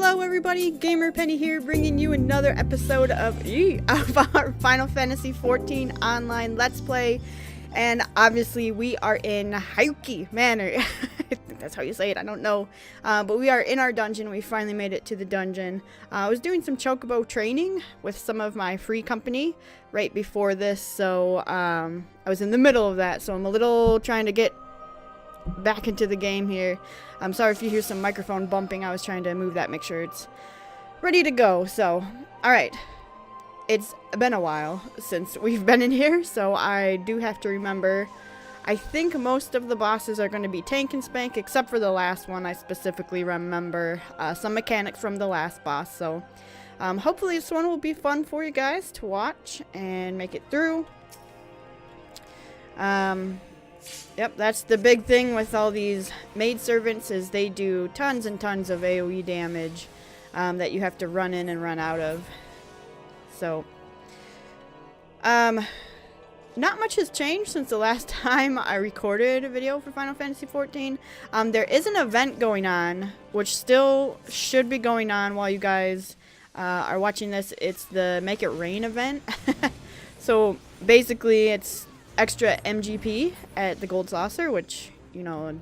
Hello everybody, GamerPenny here, bringing you another episode of our Final Fantasy XIV online Let's Play. And obviously we are in Haukke Manor. I think that's how you say it, I don't know. But we are in our dungeon. We finally made it to the dungeon. I was doing some chocobo training with some of my free company right before this. So I was in the middle of that. So I'm a little trying to get back into the game here. I'm sorry if you hear some microphone bumping. I was trying to move that, make sure it's ready to go. So, alright. It's been a while since we've been in here, so I do have to remember. I think most of the bosses are going to be tank and spank, except for the last one. I specifically remember some mechanics from the last boss, so hopefully this one will be fun for you guys to watch and make it through. Yep, that's the big thing with all these maidservants, is they do tons and tons of AoE damage that you have to run in and run out of. So, not much has changed since the last time I recorded a video for Final Fantasy XIV. There is an event going on, which still should be going on while you guys are watching this. It's the Make It Rain event. So, basically, it's extra MGP at the Gold Saucer, which, you know,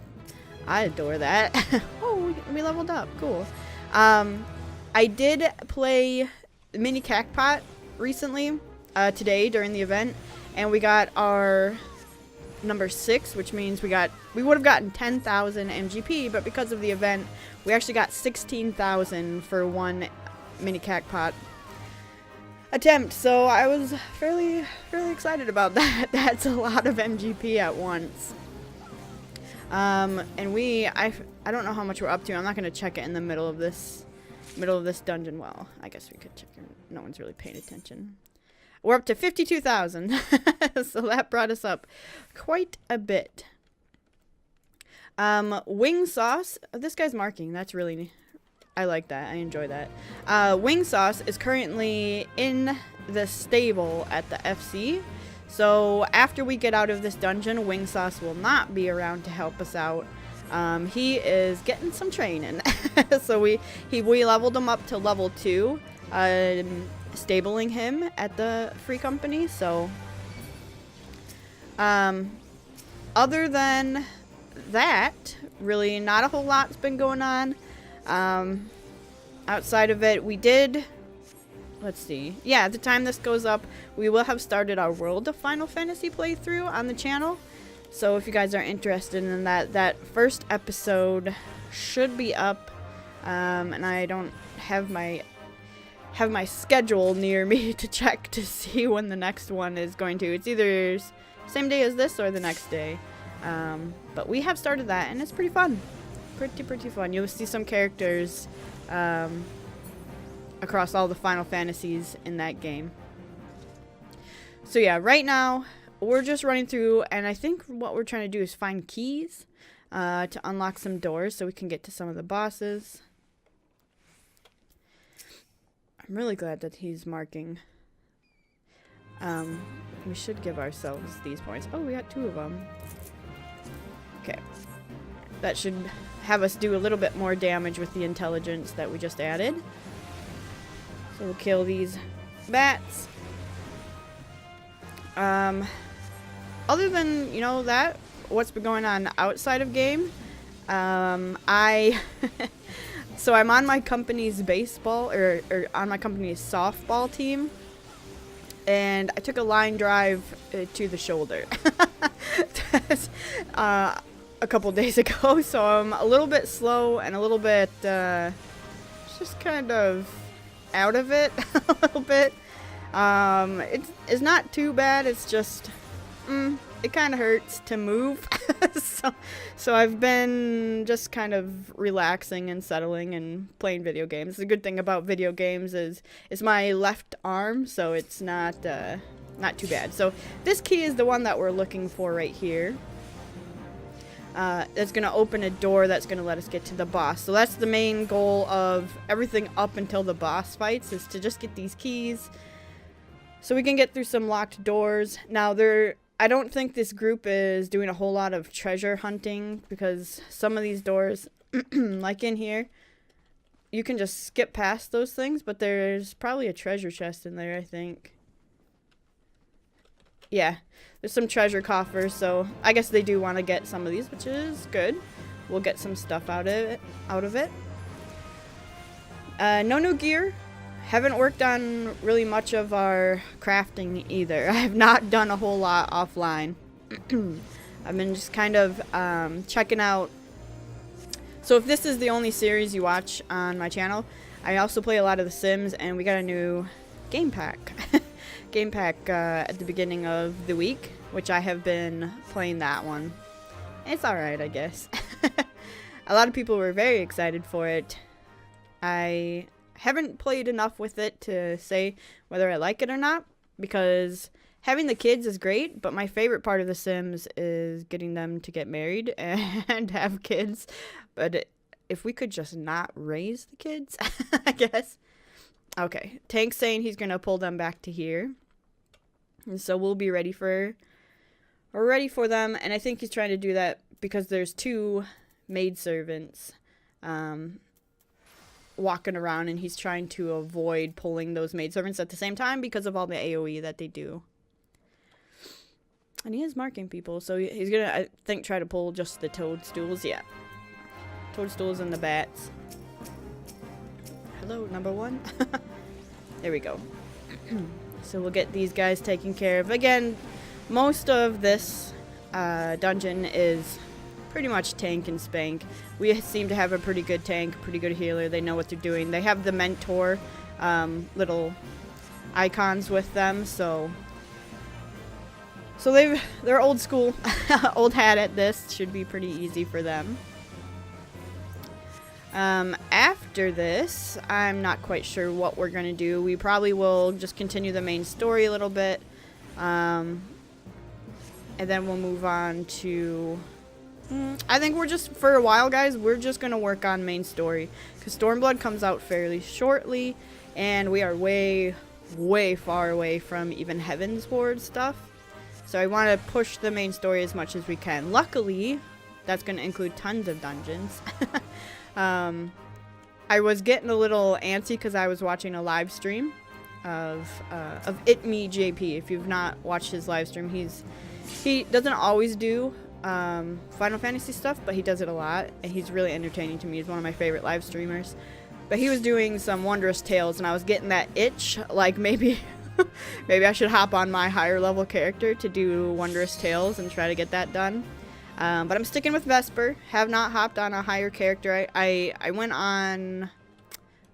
I adore that. Oh, we leveled up. Cool. I did play Mini Cacpot recently, today during the event, and we got our number 6, which means we would have gotten 10,000 MGP, but because of the event, we actually got 16,000 for one Mini Cacpot attempt, so I was fairly excited about that. That's a lot of MGP at once. And I don't know how much we're up to. I'm not gonna check it in the middle of this dungeon. Well, I guess we could check it. No one's really paying attention. We're up to 52,000, so that brought us up quite a bit. Wing Sauce. This guy's marking. That's really, I like that. I enjoy that. Wing Sauce is currently in the stable at the FC. So after we get out of this dungeon, Wing Sauce will not be around to help us out. He is getting some training. So we leveled him up to level 2, stabling him at the free company. So other than that, really not a whole lot's been going on. Outside of it, we did, let's see, yeah, at the time this goes up, we will have started our World of Final Fantasy playthrough on the channel. So if you guys are interested in that first episode should be up, and I don't have my schedule near me to check to see when the next one is going to. It's either same day as this or the next day, but we have started that, and it's pretty fun. Pretty fun. You'll see some characters across all the Final Fantasies in that game. So yeah, right now we're just running through, and I think what we're trying to do is find keys to unlock some doors so we can get to some of the bosses. I'm really glad that he's marking. We should give ourselves these points. Oh, we got 2 of them. Okay. That should have us do a little bit more damage with the intelligence that we just added. So we'll kill these bats. Other than, you know, that, what's been going on outside of game, so I'm on my company's baseball, or on my company's softball team, and I took a line drive to the shoulder. A couple days ago, so I'm a little bit slow and a little bit just kind of out of it a little bit. It's not too bad, it's just it kind of hurts to move. so I've been just kind of relaxing and settling and playing video games. The good thing about video games is it's my left arm, so it's not too bad. So this key is the one that we're looking for right here. That's going to open a door that's going to let us get to the boss. So that's the main goal of everything up until the boss fights, is to just get these keys so we can get through some locked doors. Now, I don't think this group is doing a whole lot of treasure hunting, because some of these doors, like in here, you can just skip past those things, but there's probably a treasure chest in there, I think. Yeah, there's some treasure coffers, so I guess they do want to get some of these, which is good. We'll get some stuff out of it. No new gear. Haven't worked on really much of our crafting either. I have not done a whole lot offline. I've been just kind of checking out. So if this is the only series you watch on my channel, I also play a lot of The Sims, and we got a new game pack. Game pack at the beginning of the week, which I have been playing that one. It's alright, I guess. A lot of people were very excited for it. I haven't played enough with it to say whether I like it or not, because having the kids is great, but my favorite part of The Sims is getting them to get married and have kids. But if we could just not raise the kids, I guess. Okay, Tank's saying he's going to pull them back to here. And so we'll be ready for them. And I think he's trying to do that because there's 2 maidservants walking around, and he's trying to avoid pulling those maidservants at the same time because of all the AoE that they do. And he is marking people, so he's going to, I think, try to pull just the toadstools. Yeah. Toadstools and the bats. Hello, number 1. There we go. So we'll get these guys taken care of. Again, most of this dungeon is pretty much tank and spank. We seem to have a pretty good tank, pretty good healer. They know what they're doing. They have the mentor little icons with them, so they're old school, old hat at this. Should be pretty easy for them. After this, I'm not quite sure what we're going to do. We probably will just continue the main story a little bit. And then we'll move on to... I think we're just, for a while, guys, we're just going to work on main story. Because Stormblood comes out fairly shortly. And we are way, way far away from even Heavensward stuff. So I want to push the main story as much as we can. Luckily, that's going to include tons of dungeons. I was getting a little antsy because I was watching a live stream of JP. If you've not watched his live stream, he doesn't always do Final Fantasy stuff, but he does it a lot, and he's really entertaining to me. He's one of my favorite live streamers. But he was doing some Wondrous Tales, and I was getting that itch, like maybe maybe I should hop on my higher level character to do Wondrous Tales and try to get that done. But I'm sticking with Vesper. Have not hopped on a higher character. I went on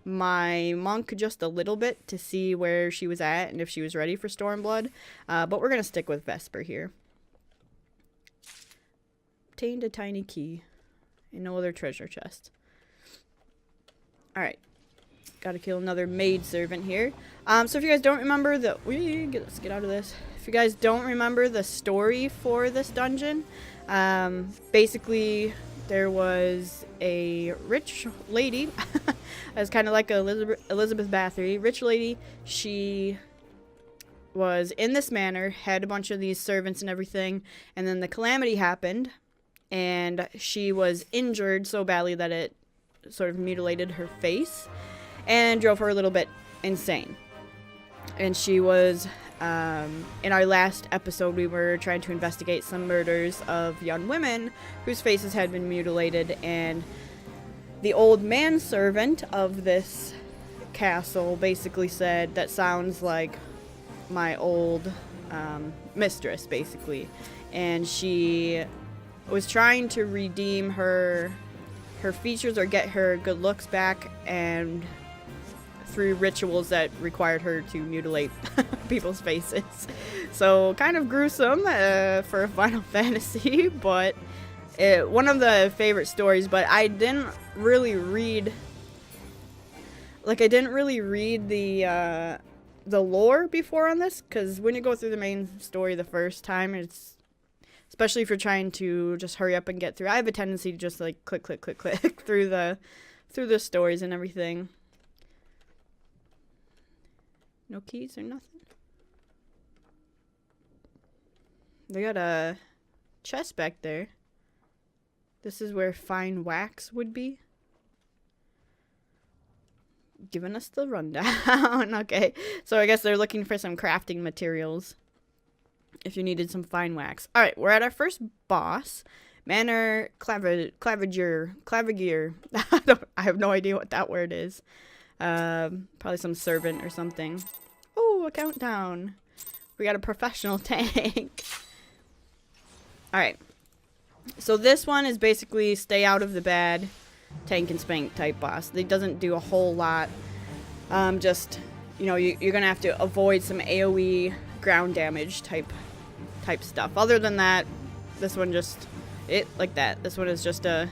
my monk just a little bit to see where she was at and if she was ready for Stormblood. But we're going to stick with Vesper here. Obtained a tiny key. And no other treasure chest. Alright. Gotta kill another maidservant here. So if you guys don't remember let's get out of this. If you guys don't remember the story for this dungeon, basically there was a rich lady. It's kind of like Elizabeth Bathory. Rich lady. She was in this manor, had a bunch of these servants and everything, and then the calamity happened, and she was injured so badly that it sort of mutilated her face and drove her a little bit insane. And she was, in our last episode, we were trying to investigate some murders of young women whose faces had been mutilated, and the old manservant of this castle basically said, that sounds like my old mistress, basically. And she was trying to redeem her features or get her good looks back, and through rituals that required her to mutilate people's faces. So kind of gruesome for a Final Fantasy, but one of the favorite stories. But I didn't really read the lore before on this, because when you go through the main story the first time, it's, especially if you're trying to just hurry up and get through, I have a tendency to just like click through the stories and everything. No keys or nothing. They got a chest back there. This is where fine wax would be. giving us the rundown. Okay, so I guess they're looking for some crafting materials if you needed some fine wax. All right, we're at our first boss, Manor Claviger. I have no idea what that word is. Probably some servant or something. Oh, a countdown. We got a professional tank. All right, so this one is basically stay out of the bad, tank and spank type boss. It doesn't do a whole lot. Just, you know, you're gonna have to avoid some AoE ground damage type stuff. Other than that, this one just like that. This one is just a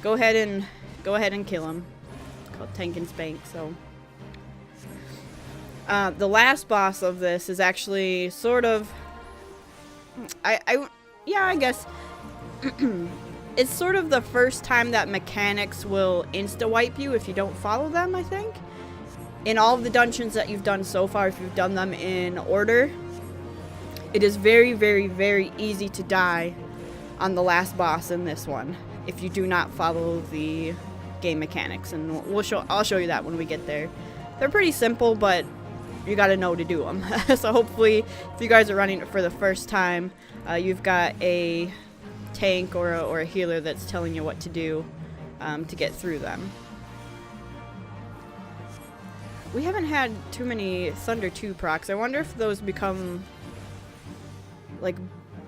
go ahead and kill him. It's called tank and spank. So the last boss of this is actually sort of I guess it's sort of the first time that mechanics will insta-wipe you if you don't follow them, I think. In all of the dungeons that you've done so far, if you've done them in order, it is very, very, very easy to die on the last boss in this one if you do not follow the game mechanics. And I'll show you that when we get there. They're pretty simple, but you gotta know to do them. So hopefully, if you guys are running it for the first time, you've got a tank or a healer that's telling you what to do to get through them. We haven't had too many Thunder 2 procs. I wonder if those become like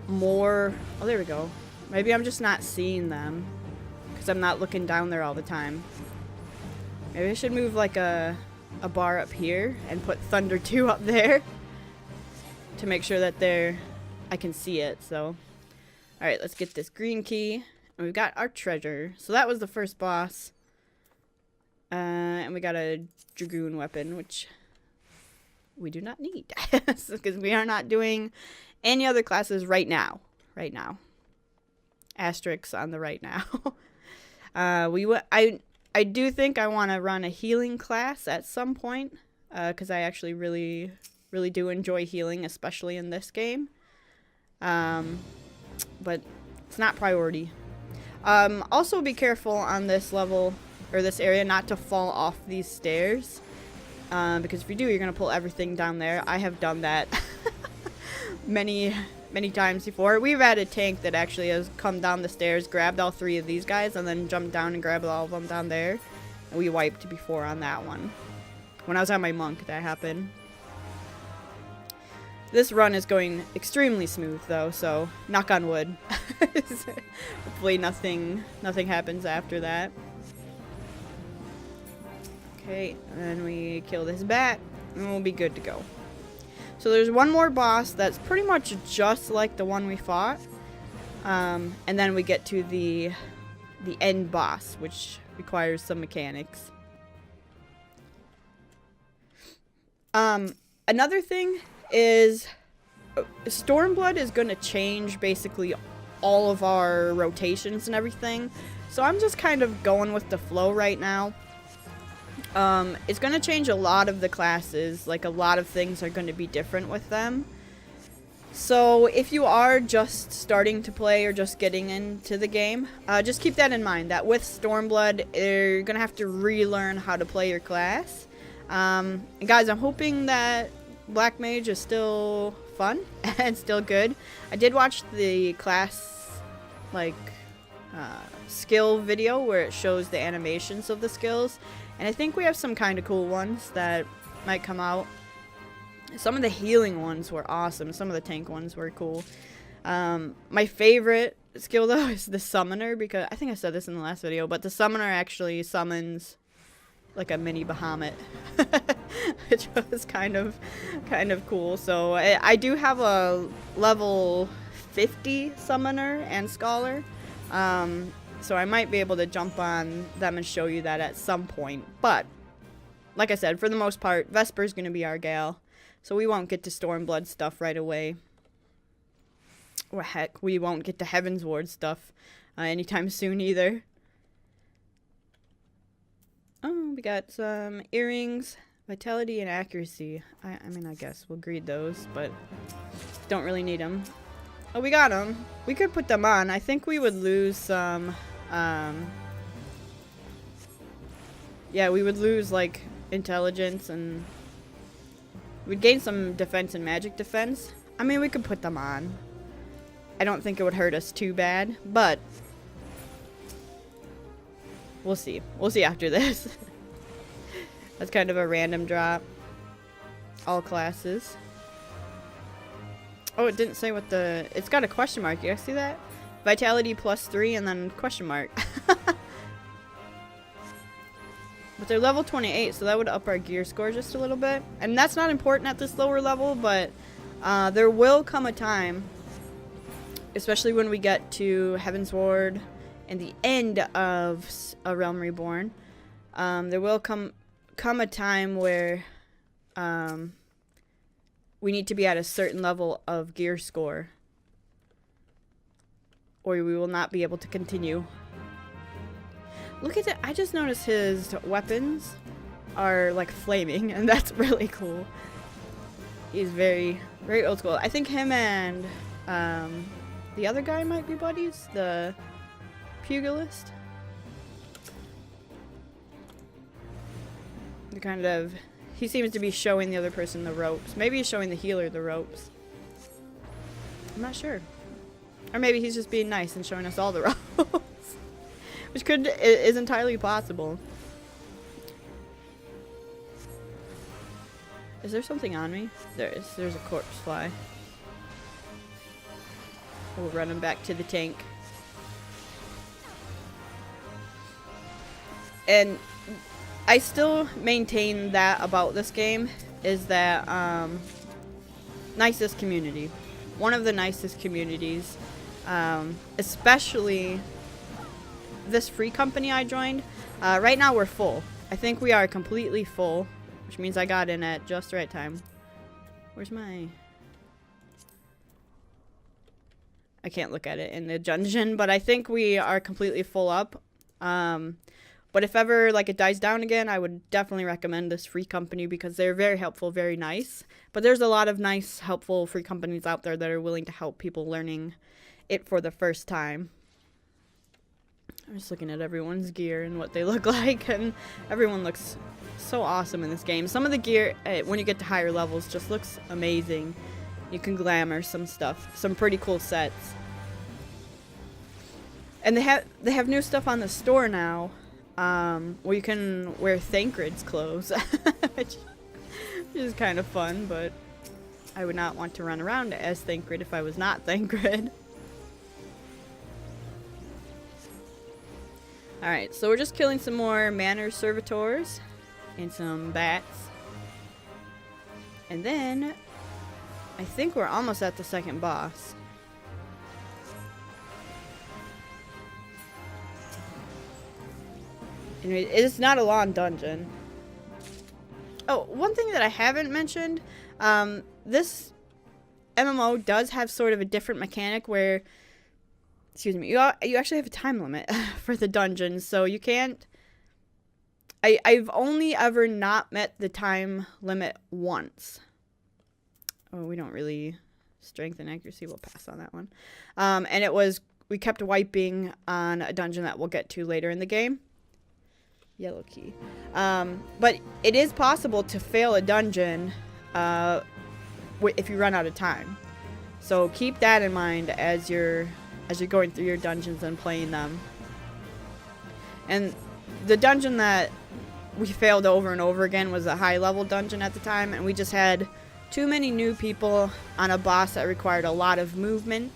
more... Oh, there we go. Maybe I'm just not seeing them because I'm not looking down there all the time. Maybe I should move like a bar up here and put Thunder 2 up there to make sure that I can see it. So alright, let's get this green key. And we've got our treasure. So that was the first boss. And we got a dragoon weapon, which we do not need. Because we are not doing any other classes right now. Right now. Asterisks on the right now. I do think I want to run a healing class at some point. Because I actually really, really do enjoy healing, especially in this game. But it's not priority. Also be careful on this level or this area not to fall off these stairs, because if you do, you're gonna pull everything down there. I have done that many times before. We've had a tank that actually has come down the stairs, grabbed all 3 of these guys, and then jumped down and grabbed all of them down there. And we wiped before on that one. When I was on my monk, that happened. This run is going extremely smooth though, so knock on wood. Hopefully nothing happens after that. Okay, and then we kill this bat, and we'll be good to go. So there's one more boss that's pretty much just like the one we fought. And then we get to the end boss, which requires some mechanics. Another thing is Stormblood is going to change basically all of our rotations and everything. So I'm just kind of going with the flow right now. It's going to change a lot of the classes. Like, a lot of things are going to be different with them. So if you are just starting to play or just getting into the game, just keep that in mind, that with Stormblood, you're going to have to relearn how to play your class. And guys, I'm hoping that Black Mage is still fun and still good. I did watch the class, like, skill video where it shows the animations of the skills. And I think we have some kind of cool ones that might come out. Some of the healing ones were awesome. Some of the tank ones were cool. My favorite skill, though, is the summoner, because I think I said this in the last video, but the summoner actually summons like a mini Bahamut, which was kind of cool. So I do have a level 50 summoner and scholar. So I might be able to jump on them and show you that at some point. But, like I said, for the most part, Vesper's going to be our gal. So we won't get to Stormblood stuff right away. Or heck, we won't get to Heaven's Ward stuff anytime soon either. Oh, we got some earrings, vitality, and accuracy. I mean, I guess we'll greed those, but don't really need them. Oh, we got them. We could put them on. I think we would lose some, yeah, we would lose, like, intelligence, and we'd gain some defense and magic defense. I mean, we could put them on. I don't think it would hurt us too bad, but we'll see. We'll see after this. That's kind of a random drop. All classes. Oh, it didn't say what the... It's got a question mark. You guys see that? Vitality +3 and then question mark. But they're level 28, so that would up our gear score just a little bit. And that's not important at this lower level, but there will come a time, especially when we get to Heaven's Ward and the end of A Realm Reborn, there will come a time where we need to be at a certain level of gear score, or we will not be able to continue. Look at that. I just noticed his weapons are like flaming, and that's really cool. He's very, very old school. I think him and the other guy might be buddies, the pugilist. The kind of... He seems to be showing the other person the ropes. Maybe he's showing the healer the ropes. I'm not sure. Or maybe he's just being nice and showing us all the ropes. Which is entirely possible. Is there something on me? There is. There's a corpse fly. We'll run him back to the tank. And I still maintain that about this game is that nicest community. One of the nicest communities. Especially this free company I joined. Right now we're full. I think we are completely full, which means I got in at just the right time. Where's my... I can't look at it in the dungeon, but I think we are completely full up. But if ever like it dies down again, I would definitely recommend this free company because they're very helpful, very nice. But there's a lot of nice, helpful free companies out there that are willing to help people learning it for the first time. I'm just looking at everyone's gear and what they look like, and everyone looks so awesome in this game. Some of the gear, when you get to higher levels, just looks amazing. You can glamour some stuff, some pretty cool sets. And they have new stuff on the store now, where you can wear Thancred's clothes, which is kind of fun, but I would not want to run around as Thancred if I was not Thancred. Alright, so we're just killing some more Manor servitors and some bats. And then I think we're almost at the second boss. Anyway, it's not a long dungeon. Oh, one thing that I haven't mentioned, this MMO does have sort of a different mechanic where, excuse me, you actually have a time limit for the dungeons, so you can't... I've only ever not met the time limit once. Oh, we don't really... Strength and accuracy, we'll pass on that one. And it was... We kept wiping on a dungeon that we'll get to later in the game. Yellow key. But it is possible to fail a dungeon if you run out of time. So keep that in mind as you're going through your dungeons and playing them. And the dungeon that we failed over and over again was a high level dungeon at the time, and we just had too many new people on a boss that required a lot of movement.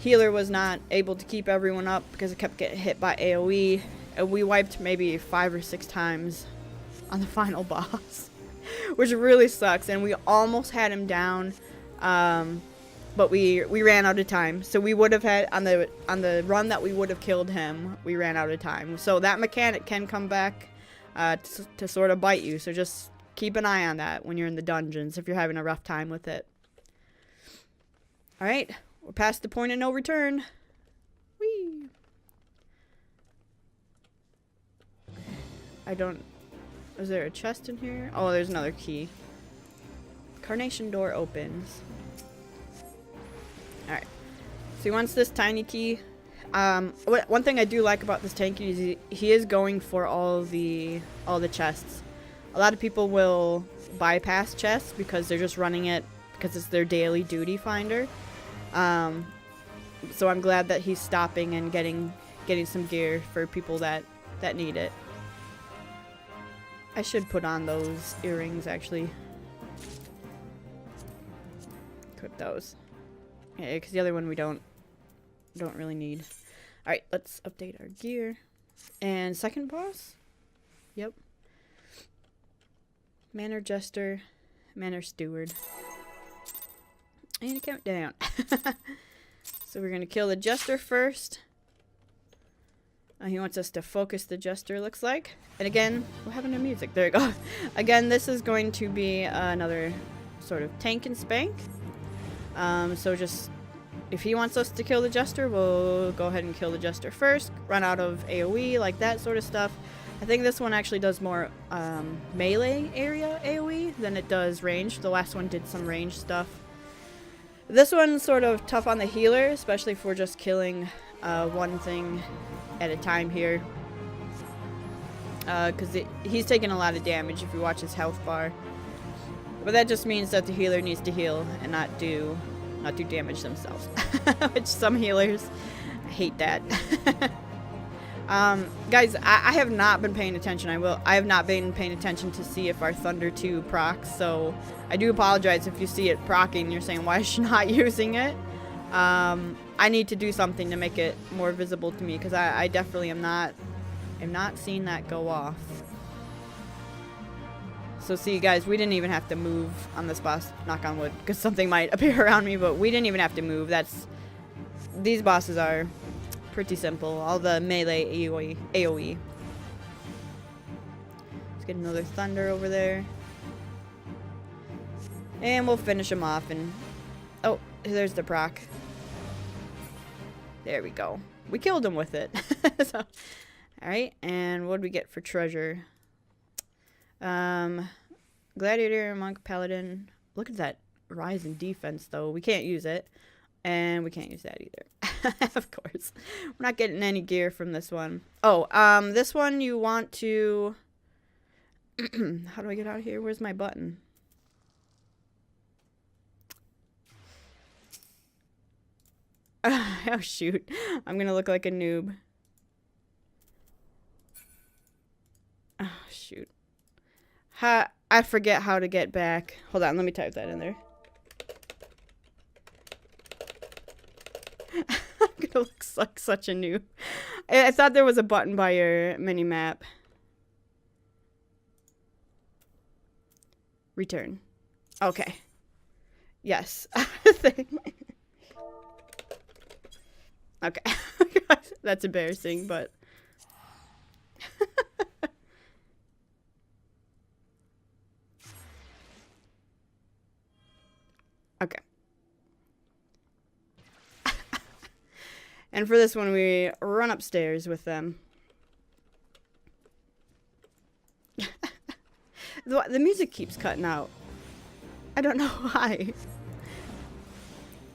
Healer was not able to keep everyone up because it kept getting hit by AoE. And we wiped maybe 5 or 6 times on the final boss, which really sucks. And we almost had him down, but we ran out of time. So we would have had on the run that we would have killed him. We ran out of time. So that mechanic can come back to sort of bite you. So just keep an eye on that when you're in the dungeons if you're having a rough time with it. All right, we're past the point of no return. Whee! Is there a chest in here? Oh, there's another key. Carnation door opens. Alright. So he wants this tiny key. One thing I do like about this tank is he is going for all the chests. A lot of people will bypass chests because they're just running it because it's their daily duty finder. So I'm glad that he's stopping and getting some gear for people that need it. I should put on those earrings actually. Put those. Yeah, because the other one we don't really need. Alright, let's update our gear. And second boss? Yep. Manor Jester, Manor Steward. And a countdown. So we're going to kill the Jester first. He wants us to focus the Jester, looks like. And again, we're having no music. There we go. Again, this is going to be another sort of tank and spank. So just, if he wants us to kill the Jester, we'll go ahead and kill the Jester first. Run out of AoE, like that sort of stuff. I think this one actually does more melee area AoE than it does range. The last one did some range stuff. This one's sort of tough on the healer, especially if we're just killing one thing at a time here. Because he's taking a lot of damage if you watch his health bar. But that just means that the healer needs to heal and not do damage themselves. Which some healers hate that. Guys, I have not been paying attention. I have not been paying attention to see if our Thunder 2 procs, so I do apologize if you see it procking and you're saying, why is she not using it? I need to do something to make it more visible to me, because I definitely am not seeing that go off. So see, guys, we didn't even have to move on this boss, knock on wood, because something might appear around me, but we didn't even have to move. These bosses are pretty simple. All the melee AoE. Let's get another Thunder over there. And we'll finish him off. And oh, there's the proc. There we go. We killed him with it. So, alright, and what did we get for treasure? Gladiator, Monk, Paladin. Look at that rise in defense, though. We can't use it. And we can't use that either. Of course. We're not getting any gear from this one. Oh, this one you want to... How do I get out of here? Where's my button? Oh, shoot. I'm gonna look like a noob. Oh, shoot. I forget how to get back. Hold on, let me type that in there. I'm gonna look like such a noob. I thought there was a button by your mini-map. Return. Okay. Yes. Okay. That's embarrassing, but... Okay. And for this one, we run upstairs with them. The music keeps cutting out. I don't know why.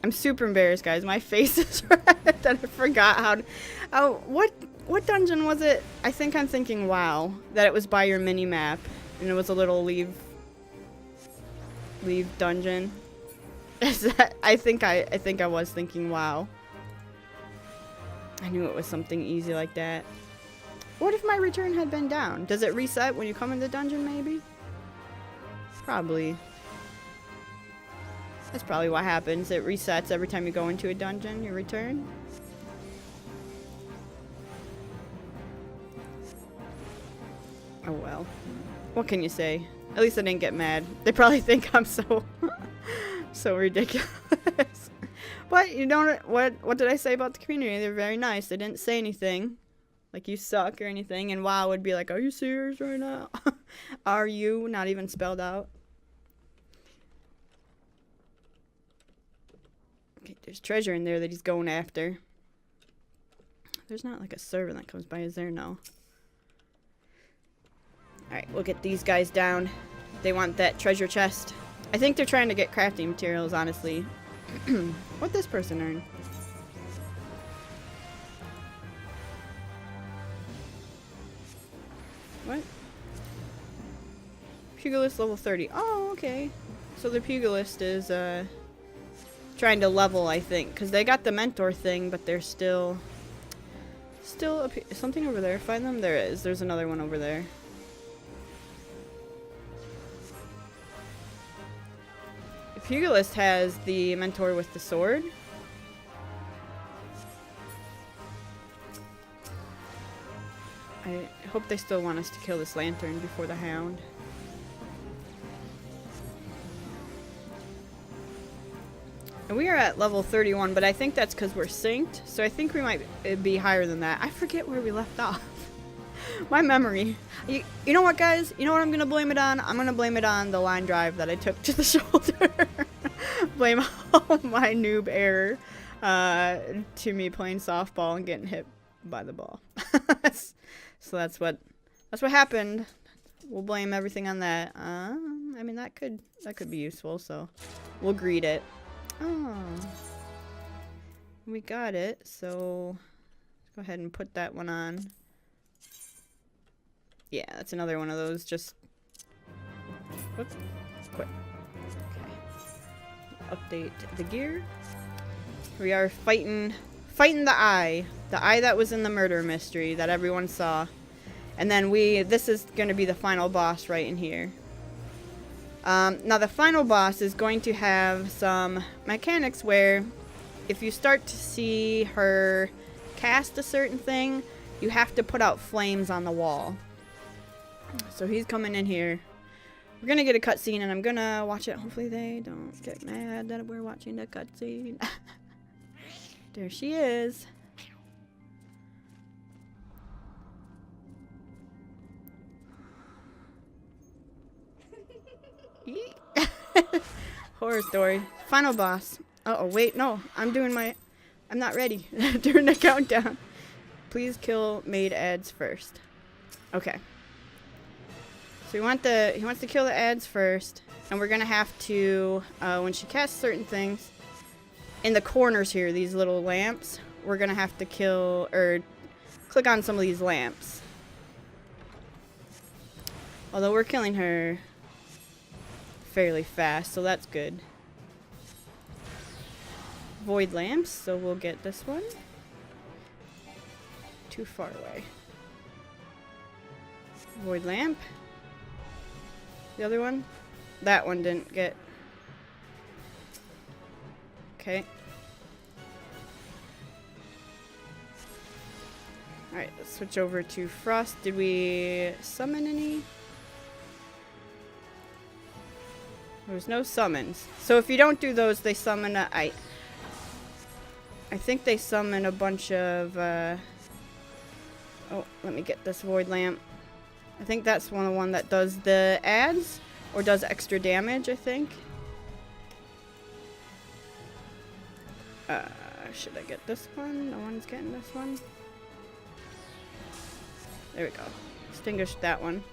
I'm super embarrassed, guys. My face is red that I forgot how to... Oh, what dungeon was it? I think I'm thinking WoW. That it was by your mini-map. And it was a little leave dungeon. Is that... I think I was thinking WoW. I knew it was something easy like that. What if my return had been down? Does it reset when you come in the dungeon, maybe? Probably. That's probably what happens. It resets every time you go into a dungeon, your return. Oh well. What can you say? At least I didn't get mad. They probably think I'm so so ridiculous. But you don't... What did I say about the community? They're very nice. They didn't say anything. Like you suck or anything. And WoW would be like, are you serious right now? Are you? Not even spelled out. Okay, there's treasure in there that he's going after. There's not like a servant that comes by, is there? No. Alright, we'll get these guys down. They want that treasure chest. I think they're trying to get crafting materials, honestly. What'd this person earn? What? Pugilist level 30. Oh, okay. So the Pugilist is trying to level, I think, because they got the mentor thing, but they're still something over there. Find them. There is. There's another one over there. The Pugilist has the mentor with the sword. I hope they still want us to kill this lantern before the hound. And we are at level 31, but I think that's because we're synced. So I think we might be higher than that. I forget where we left off. My memory. You know what, guys? You know what I'm going to blame it on? I'm going to blame it on the line drive that I took to the shoulder. Blame all my noob error to me playing softball and getting hit by the ball. So that's what happened. We'll blame everything on that. I mean, that could be useful, so we'll greet it. Oh, we got it. So let's go ahead and put that one on. Yeah, that's another one of those. Just whoops, quit. Okay. Update the gear. We are fighting the eye that was in the murder mystery that everyone saw. And then this is going to be the final boss right in here. Now the final boss is going to have some mechanics where if you start to see her cast a certain thing, you have to put out flames on the wall. So he's coming in here. We're going to get a cutscene and I'm going to watch it. Hopefully they don't get mad that we're watching the cutscene. There she is. Horror story. Final boss. Uh-oh, wait, no. I'm not ready. During the countdown. Please kill maid ads first. Okay. So he wants to kill the ads first. And we're gonna have to, when she casts certain things, in the corners here, these little lamps, we're gonna have to kill, or click on some of these lamps. Although we're killing her fairly fast, so that's good. Void lamps, so we'll get this one. Too far away. Void lamp. The other one? That one didn't get. Okay. Alright, let's switch over to Frost. Did we summon any? There's no summons. So if you don't do those, they summon I think they summon a bunch of oh, let me get this void lamp. I think that's the one that does the ads or does extra damage, I think. Should I get this one? No one's getting this one. There we go. Extinguished that one.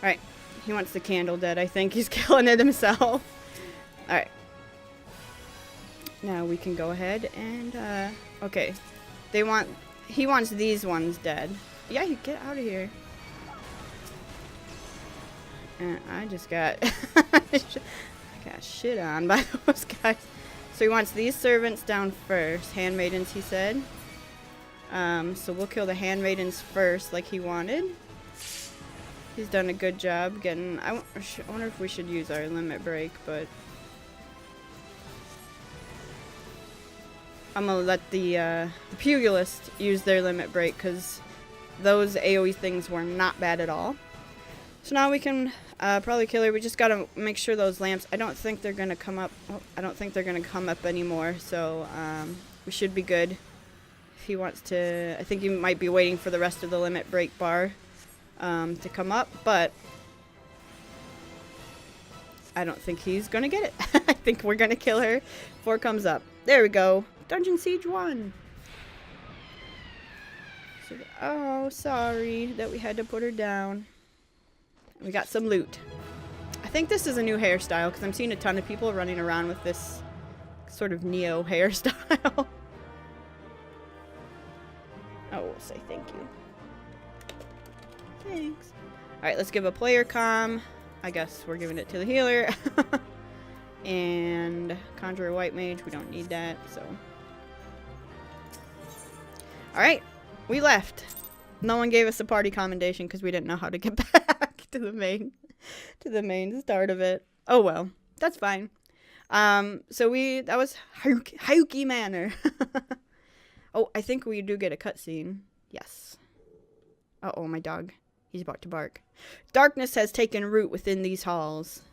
Alright. He wants the candle dead. I think he's killing it himself. Alright. Now we can go ahead and, okay. He wants these ones dead. Yeah, you get out of here. And I just got, got shit on by those guys. So he wants these servants down first. Handmaidens, he said. So we'll kill the handmaidens first like he wanted. He's done a good job getting... I wonder if we should use our limit break, but... I'm gonna let the pugilist use their limit break, because those AoE things were not bad at all. So now we can probably kill her. We just gotta make sure those lamps... I don't think they're gonna come up... Oh, I don't think they're gonna come up anymore, so we should be good. If he wants to... I think he might be waiting for the rest of the limit break bar to come up, but I don't think he's gonna get it. I think we're gonna kill her before it comes up. There we go. Dungeon Siege 1. So, oh, sorry that we had to put her down. We got some loot. I think this is a new hairstyle because I'm seeing a ton of people running around with this sort of Neo hairstyle. Oh, say thank you. Thanks. Alright, let's give a player comm. I guess we're giving it to the healer. And conjure a white mage. We don't need that, so. Alright, we left. No one gave us a party commendation because we didn't know how to get back to the main start of it. Oh well, that's fine. So that was Haukke Manor. Oh, I think we do get a cutscene. Yes. Uh-oh, my dog. He's about to bark. Darkness has taken root within these halls,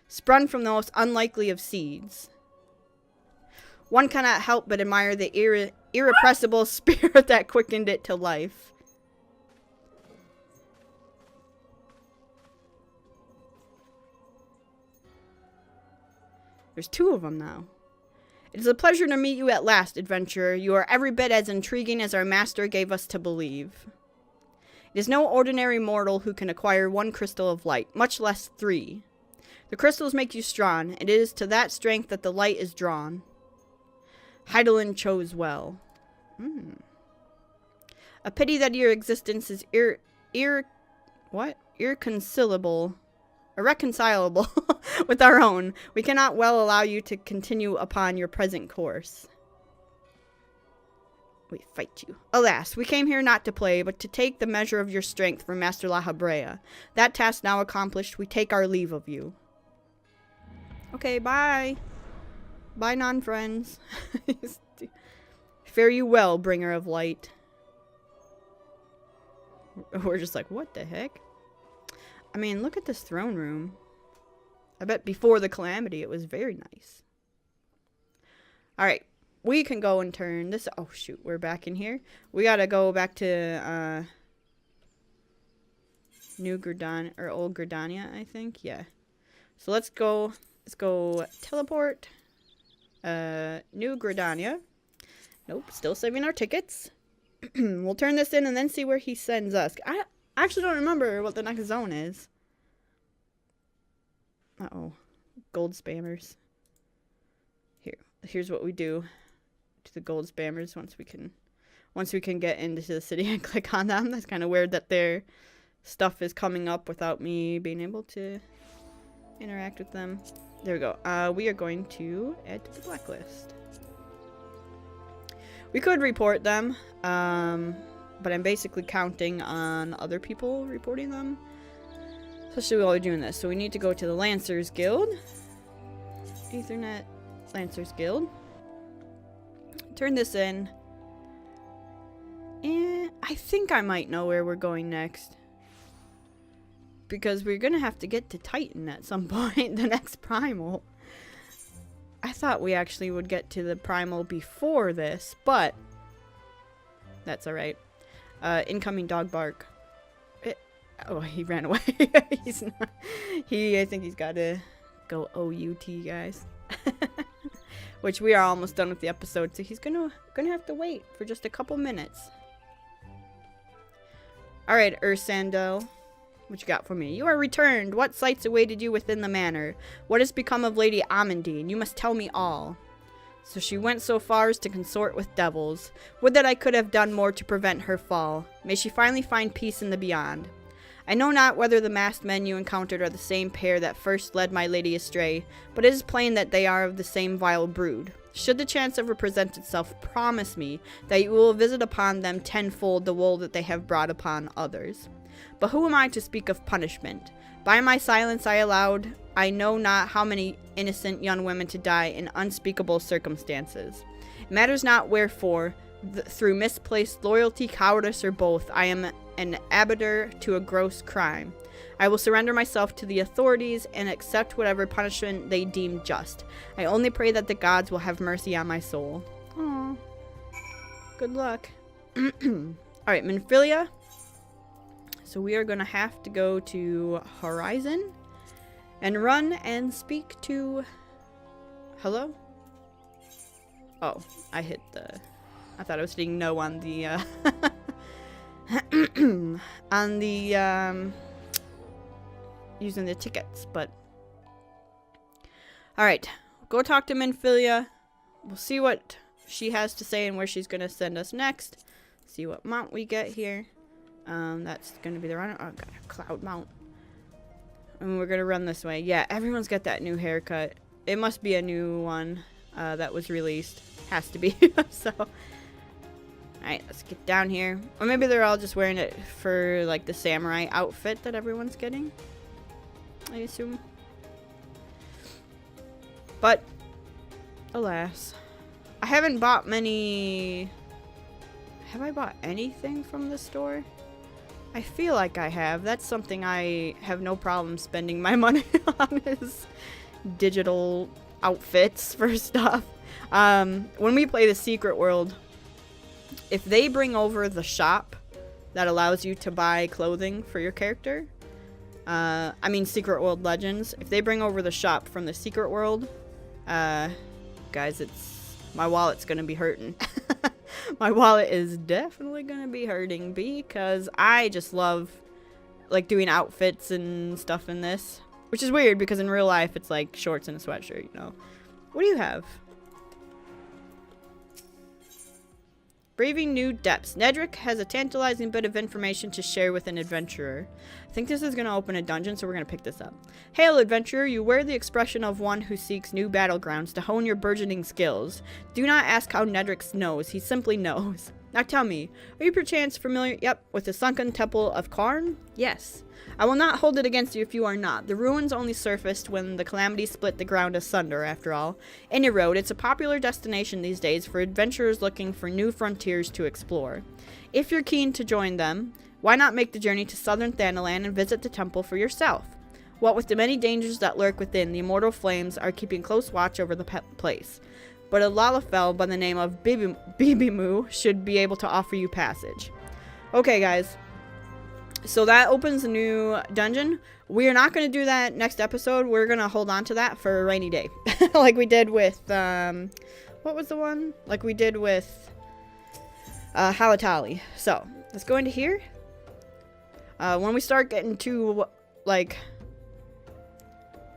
sprung from the most unlikely of seeds. One cannot help but admire the irrepressible spirit that quickened it to life. There's 2 of them now. It is a pleasure to meet you at last, adventurer. You are every bit as intriguing as our master gave us to believe. It is no ordinary mortal who can acquire 1 crystal of light, much less 3. The crystals make you strong, and it is to that strength that the light is drawn. Heidelin chose well. A pity that your existence is irreconcilable with our own. We cannot well allow you to continue upon your present course. We fight you. Alas, we came here not to play, but to take the measure of your strength from Master La Habrea. That task now accomplished, we take our leave of you. Okay, bye. Bye, non-friends. Fare you well, bringer of light. We're just like, what the heck? I mean, look at this throne room. I bet before the calamity, it was very nice. Alright, we can go and turn this. Oh, shoot, we're back in here. We gotta go back to New Gridania, or Old Gridania, I think. Yeah. So let's go teleport. New Gridania. Nope, still saving our tickets. We'll turn this in and then see where he sends us. I actually don't remember what the next zone is. Uh-oh. Gold spammers. Here's what we do to the gold spammers once we can get into the city and click on them. That's kind of weird that their stuff is coming up without me being able to interact with them. There we go. We are going to add to the blacklist. We could report them, but I'm basically counting on other people reporting them, especially while we're doing this. So we need to go to the Lancers Guild. Ethernet Lancers Guild. Turn this in. And I think I might know where we're going next. Because we're going to have to get to Titan at some point, the next Primal. I thought we actually would get to the Primal before this, but that's alright. Incoming dog bark. Oh, he ran away. He's not. I think he's got to go OUT, guys. Which we are almost done with the episode, so he's gonna have to wait for just a couple minutes. Alright, Ursandel. What you got for me? You are returned. What sights awaited you within the manor? What has become of Lady Amandine? You must tell me all. So she went so far as to consort with devils. Would that I could have done more to prevent her fall. May she finally find peace in the beyond. I know not whether the masked men you encountered are the same pair that first led my lady astray, but it is plain that they are of the same vile brood. Should the chance ever present itself, promise me that you will visit upon them tenfold the woe that they have brought upon others. But who am I to speak of punishment? By my silence I allowed I know not how many innocent young women to die in unspeakable circumstances. It matters not wherefore, through misplaced loyalty, cowardice, or both, I am an abettor to a gross crime. I will surrender myself to the authorities and accept whatever punishment they deem just. I only pray that the gods will have mercy on my soul. Aww. Good luck. Alright, Minfilia. So we are going to have to go to Horizon and run and speak to... Hello? Oh, I hit the... I thought I was hitting no on the... on the... using the tickets, but... Alright, go talk to Minfilia. We'll see what she has to say and where she's going to send us next. See what mount we get here. That's going to be the runner. Oh, got a cloud mount. And we're going to run this way. Yeah, everyone's got that new haircut. It must be a new one that was released. Has to be. So, alright, let's get down here. Or maybe they're all just wearing it for, like, the samurai outfit that everyone's getting. I assume. But, alas. I haven't bought many... Have I bought anything from the store? I feel like I have. That's something I have no problem spending my money on, is digital outfits for stuff. When we play the Secret World, if they bring over the shop that allows you to buy clothing for your character, I mean Secret World Legends, if they bring over the shop from the Secret World, guys, my wallet's gonna be hurting. My wallet is definitely gonna be hurting because I just love, like, doing outfits and stuff in this. Which is weird because in real life it's like shorts and a sweatshirt, you know. What do you have? Braving new depths. Nedrick has a tantalizing bit of information to share with an adventurer. I think this is going to open a dungeon, so we're going to pick this up. Hail, adventurer. You wear the expression of one who seeks new battlegrounds to hone your burgeoning skills. Do not ask how Nedrick knows. He simply knows. Now tell me, are you perchance familiar, with the sunken temple of Crowne? Yes. I will not hold it against you if you are not. The ruins only surfaced when the calamity split the ground asunder, after all. Any road, it's a popular destination these days for adventurers looking for new frontiers to explore. If you're keen to join them, why not make the journey to southern Thanalan and visit the temple for yourself? What with the many dangers that lurk within, the immortal flames are keeping close watch over the place. But a Lalafell by the name of Bibimu should be able to offer you passage. Okay, guys. So that opens a new dungeon. We are not going to do that next episode. We're going to hold on to that for a rainy day. Like we did with, what was the one? Like we did with Halatali. So, let's go into here. When we start getting too, like,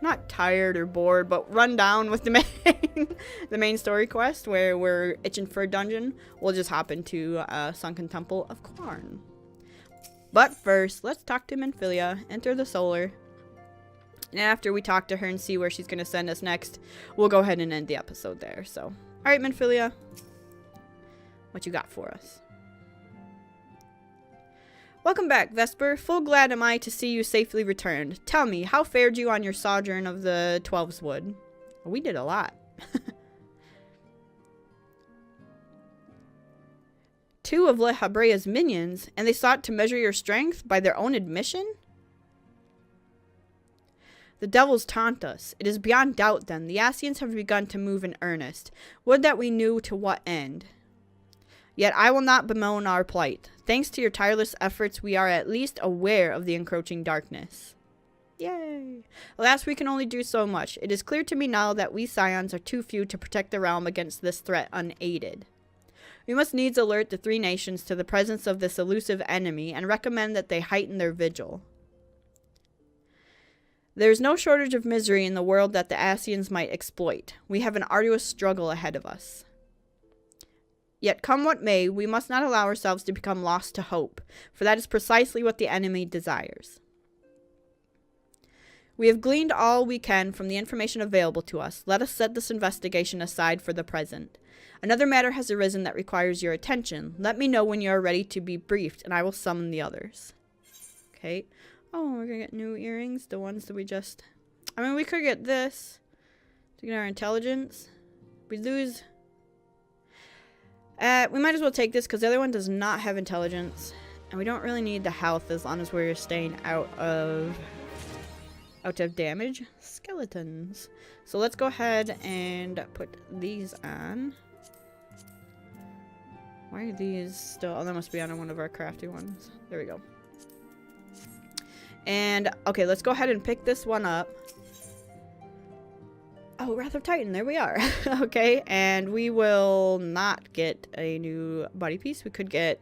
not tired or bored, but run down with the main story quest where we're itching for a dungeon, we'll just hop into Sunken Temple of Crowne. But first, let's talk to Minfilia, enter the solar. And after we talk to her and see where she's going to send us next, we'll go ahead and end the episode there. So, alright, Minfilia, what you got for us? Welcome back, Vesper. Full glad am I to see you safely returned. Tell me, how fared you on your sojourn of the Twelves Wood? We did a lot. Two of Le Habrea's minions, and they sought to measure your strength by their own admission? The devils taunt us. It is beyond doubt, then. The Ascians have begun to move in earnest. Would that we knew to what end. Yet I will not bemoan our plight. Thanks to your tireless efforts, we are at least aware of the encroaching darkness. Yay! Alas, we can only do so much. It is clear to me now that we Scions are too few to protect the realm against this threat unaided. We must needs alert the three nations to the presence of this elusive enemy and recommend that they heighten their vigil. There is no shortage of misery in the world that the Ascians might exploit. We have an arduous struggle ahead of us. Yet come what may, we must not allow ourselves to become lost to hope, for that is precisely what the enemy desires. We have gleaned all we can from the information available to us. Let us set this investigation aside for the present. Another matter has arisen that requires your attention. Let me know when you are ready to be briefed, and I will summon the others. Okay. Oh, we're gonna get new earrings. The ones that we just... I mean, we could get this to get our intelligence. We lose... we might as well take this because the other one does not have intelligence. And we don't really need the health as long as we're staying out of damage. Skeletons. So let's go ahead and put these on. Why are these still... Oh, that must be on one of our crafty ones. There we go. And, okay, let's go ahead and pick this one up. Oh, Wrath of Titan, there we are. Okay, and we will not get a new body piece. We could get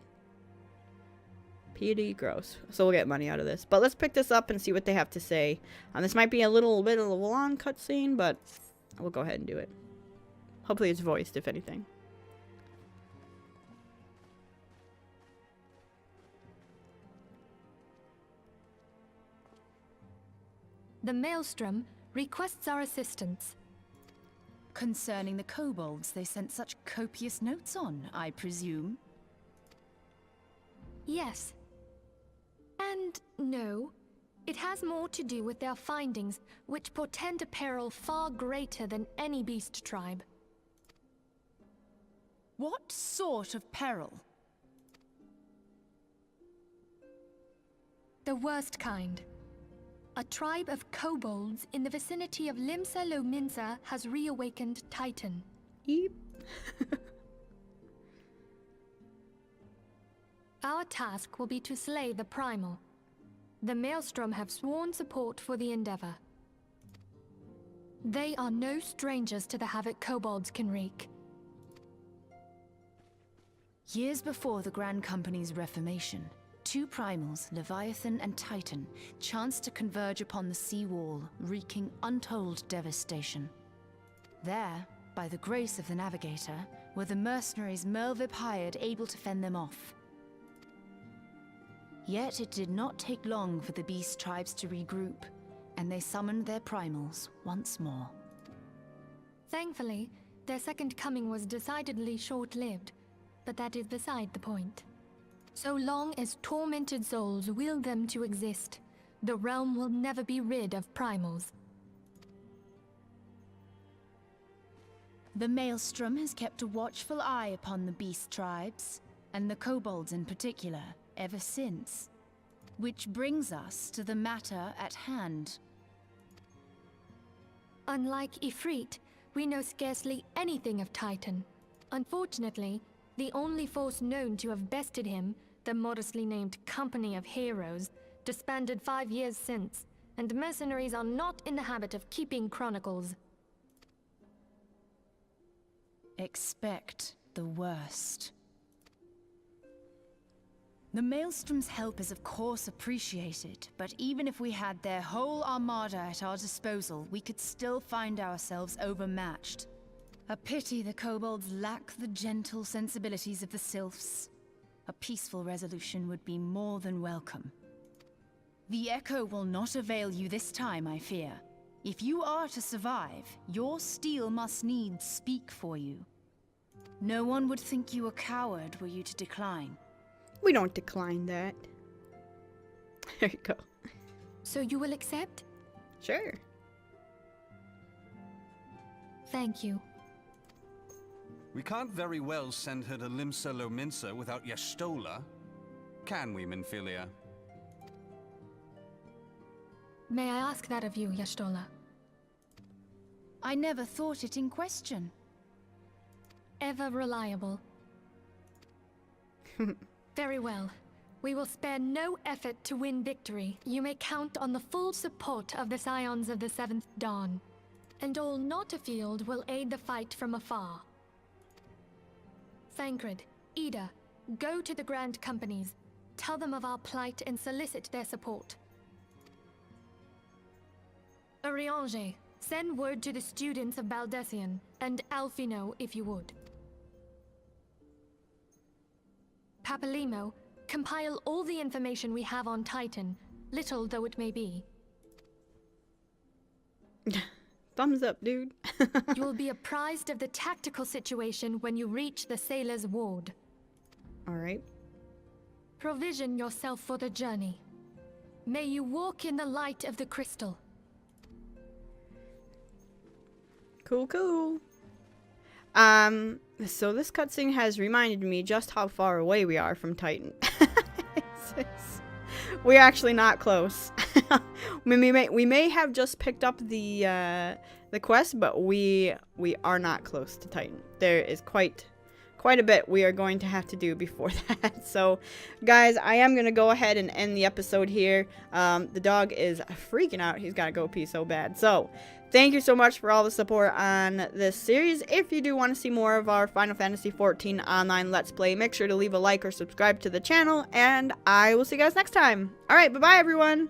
Piety, gross. So we'll get money out of this. But let's pick this up and see what they have to say. This might be a little bit of a long cutscene, but we'll go ahead and do it. Hopefully it's voiced, if anything. the Maelstrom requests our assistance. Concerning the kobolds they sent such copious notes on, I presume? Yes. And no. It has more to do with their findings, which portend a peril far greater than any beast tribe. What sort of peril? The worst kind. A tribe of kobolds in the vicinity of Limsa Lominsa has reawakened Titan. Eep. Our task will be to slay the Primal. The Maelstrom have sworn support for the endeavor. They are no strangers to the havoc kobolds can wreak. Years before the Grand Company's reformation, two primals, Leviathan and Titan, chanced to converge upon the sea wall, wreaking untold devastation. There, by the grace of the Navigator, were the mercenaries Merlwyb hired able to fend them off. Yet it did not take long for the beast tribes to regroup, and they summoned their primals once more. Thankfully, their second coming was decidedly short-lived, but that is beside the point. So long as tormented souls will them to exist, the realm will never be rid of primals. The Maelstrom has kept a watchful eye upon the beast tribes, and the kobolds in particular, ever since. Which brings us to the matter at hand. Unlike Ifrit, we know scarcely anything of Titan. Unfortunately, the only force known to have bested him, the modestly named Company of Heroes, disbanded 5 years since, and mercenaries are not in the habit of keeping chronicles. Expect the worst. The Maelstrom's help is of course appreciated, but even if we had their whole armada at our disposal, we could still find ourselves overmatched. A pity the kobolds lack the gentle sensibilities of the sylphs. A peaceful resolution would be more than welcome. The Echo will not avail you this time, I fear. If you are to survive, your steel must needs speak for you. No one would think you a coward were you to decline. We don't decline that. There you go. So you will accept? Sure. Thank you. We can't very well send her to Limsa Lominsa without Y'shtola, can we, Minfilia? May I ask that of you, Y'shtola? I never thought it in question. Ever reliable. Very well. We will spare no effort to win victory. You may count on the full support of the Scions of the Seventh Dawn. And all not afield will aid the fight from afar. Thancred, Ida, go to the Grand Companies. Tell them of our plight and solicit their support. Ariange, send word to the students of Baldessian, and Alfino if you would. Papalimo, compile all the information we have on Titan, little though it may be. Thumbs up, dude. You will be apprised of the tactical situation when you reach the Sailor's Ward. Alright. Provision yourself for the journey. May you walk in the light of the crystal. Cool, cool. So this cutscene has reminded me just how far away we are from Titan. We're actually not close. we may have just picked up the quest, but we are not close to Titan. There is quite a bit we are going to have to do before that. So, guys, I am going to go ahead and end the episode here. The dog is freaking out. He's got to go pee so bad. So, thank you so much for all the support on this series. If you do want to see more of our Final Fantasy XIV online Let's Play, make sure to leave a like or subscribe to the channel, and I will see you guys next time. Alright, bye-bye, everyone!